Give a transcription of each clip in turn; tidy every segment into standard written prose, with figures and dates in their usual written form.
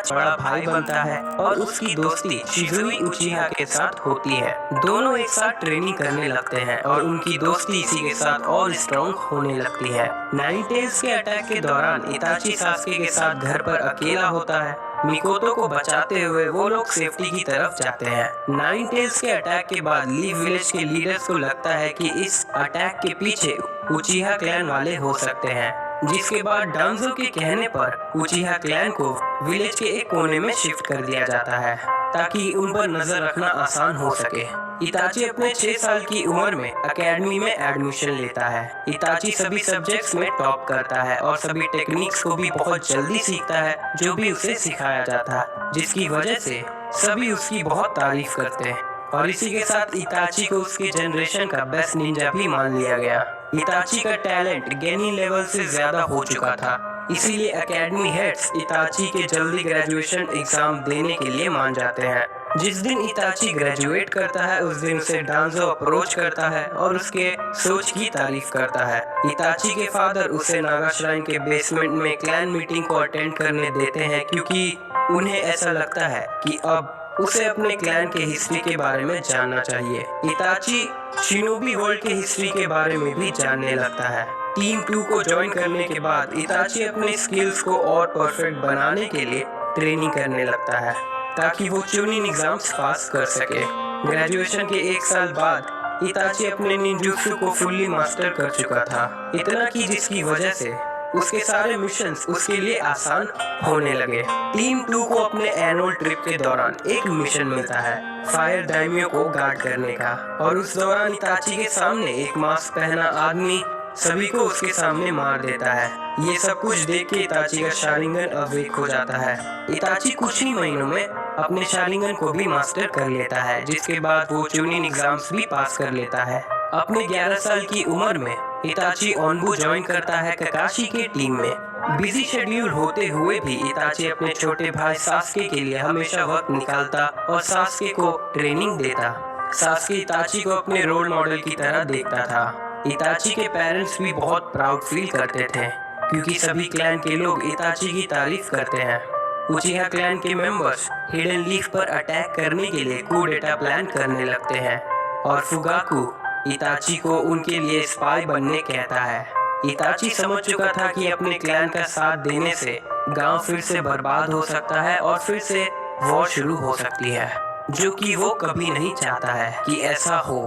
बड़ा भाई बनता है और उसकी दोस्ती शिज़ुई उचिहा के साथ होती है। दोनों एक साथ ट्रेनिंग करने लगते हैं और उनकी दोस्ती इसी के साथ और स्ट्रॉन्ग होने लगती है। नाइन टेल्स के अटैक के दौरान इताची सास्के के साथ घर पर अकेला होता है। मिकोतो को बचाते हुए वो लोग सेफ्टी की तरफ जाते हैं। नाइन टेल्स के अटैक के बाद लीफ विलेज के लीडर्स को लगता है कि इस अटैक के पीछे उचिहा क्लैन वाले हो सकते हैं, जिसके बाद डांजो के कहने पर उचिहा क्लैन को विलेज के एक कोने में शिफ्ट कर दिया जाता है ताकि उन पर नजर रखना आसान हो सके। इताची अपने 6 साल की उम्र में एकेडमी में एडमिशन लेता है। इताची सभी सब्जेक्ट्स में टॉप करता है और सभी टेक्निक्स को भी बहुत जल्दी सीखता है जो भी उसे सिखाया जाता है, जिसकी वजह से सभी उसकी बहुत तारीफ करते हैं और इसी के साथ इताची को उसके जनरेशन का बेस्ट निंजा भी मान लिया गया। इताची का टैलेंट गेनी लेवल से ज्यादा हो चुका था, इसीलिए एकेडमी हेड्स इताची के जल्दी ग्रेजुएशन एग्जाम देने के लिए मान जाते हैं। जिस दिन इताची ग्रेजुएट करता है उस दिन उसे डांजो अप्रोच करता है और उसके सोच की तारीफ करता है। इताची के फादर उसे नागा श्राइन के बेसमेंट में क्लैन मीटिंग को अटेंड करने देते हैं क्योंकि उन्हें ऐसा लगता है कि अब उसे अपने क्लैन के हिस्ट्री के बारे में जानना चाहिए। इताची शिनोबी वर्ल्ड के हिस्ट्री के बारे में भी जानने लगता है। टीम 2 को ज्वाइन करने के बाद इताची अपने स्किल्स को और परफेक्ट बनाने के लिए ट्रेनिंग करने लगता है ताकि वो चुनिंग एग्जाम्स पास कर सके। ग्रेजुएशन के 1 साल बाद इताची अपने निंजुत्सु को फुल्ली मास्टर कर चुका था, इतना कि जिसकी वजह से उसके सारे मिशंस उसके लिए आसान होने लगे। टीम 2 को अपने एनुअल ट्रिप के दौरान एक मिशन मिलता है फायर दाइमियो को गार्ड करने का, और उस दौरान इताची के सामने एक मास्क पहना आदमी सभी को उसके सामने मार देता है। ये सब कुछ देख के इताची का शारिंगन अवेक हो जाता है। इताची कुछ ही महीनों में अपने शारिंगन को भी मास्टर कर लेता है, जिसके बाद वो चुनिंग एग्जाम्स भी पास कर लेता है। अपने 11 साल की उम्र में इताची ओनबू ज्वाइन करता है ककाशी के टीम में। बिजी शेड्यूल होते हुए भी इताची अपने छोटे भाई सास्के के लिए हमेशा वक्त निकालता और सास्के को ट्रेनिंग देता। सास्के इताची को अपने रोल मॉडल की तरह देखता था। इताची के पेरेंट्स भी बहुत प्राउड फील करते थे क्योंकि सभी क्लैन के लोग इताची की तारीफ करते हैं। उचिहा क्लैन के मेंबर्स हिडन लीफ पर अटैक करने के लिए कू डेटा प्लान करने लगते हैं और फुगाकू इताची को उनके लिए स्पाई बनने कहता है। इताची समझ चुका था कि अपने क्लैन का साथ देने से गांव फिर से बर्बाद हो सकता है और फिर से वॉर शुरू हो सकती है, जो कि वो कभी नहीं चाहता है कि ऐसा हो।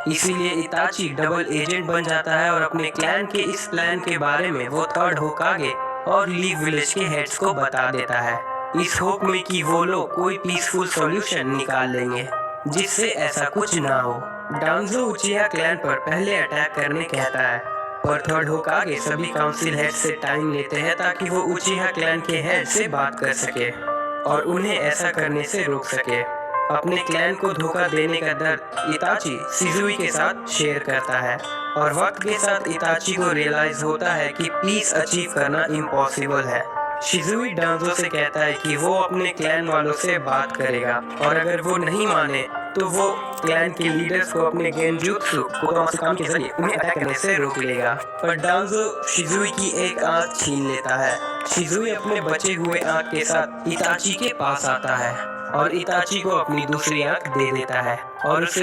इसीलिए इताची डबल एजेंट बन जाता है और अपने क्लैन के इस प्लान के बारे में वो थर्ड होकागे और लीफ विलेज के हेड्स को बता देता है, इस होप में कि वो लोग कोई पीसफुल सॉल्यूशन निकाल लेंगे जिससे ऐसा कुछ ना हो। डांजो उचिहा क्लैन पर पहले अटैक करने कहता है, पर थर्ड होकागे सभी काउंसिल हेड से टाइम लेते हैं ताकि वो उचिहा क्लैन के हेड से बात कर सके और उन्हें ऐसा करने से रोक सके। अपने क्लैन को धोखा देने का दर्द इताची शिज़ुई के साथ शेयर करता है और वक्त के साथ इताची को रियलाइज होता है कि पीस अचीव करना इम्पॉसिबल है। शिज़ुई डांजो से कहता है कि वो अपने क्लैन वालों से बात करेगा और अगर वो नहीं माने तो वो क्लैन के लीडर्स को अपने गेनजुत्सु कोतोमात्सुकामी के जरिए उन्हें अटैक करने से रोक लेगा। पर डांजो शिज़ुई की एक आंख छीन लेता है। शिज़ुई अपने बचे हुए आंख के साथ इताची के पास आता है और इताची को अपनी दूसरी आंख दे देता है और उसे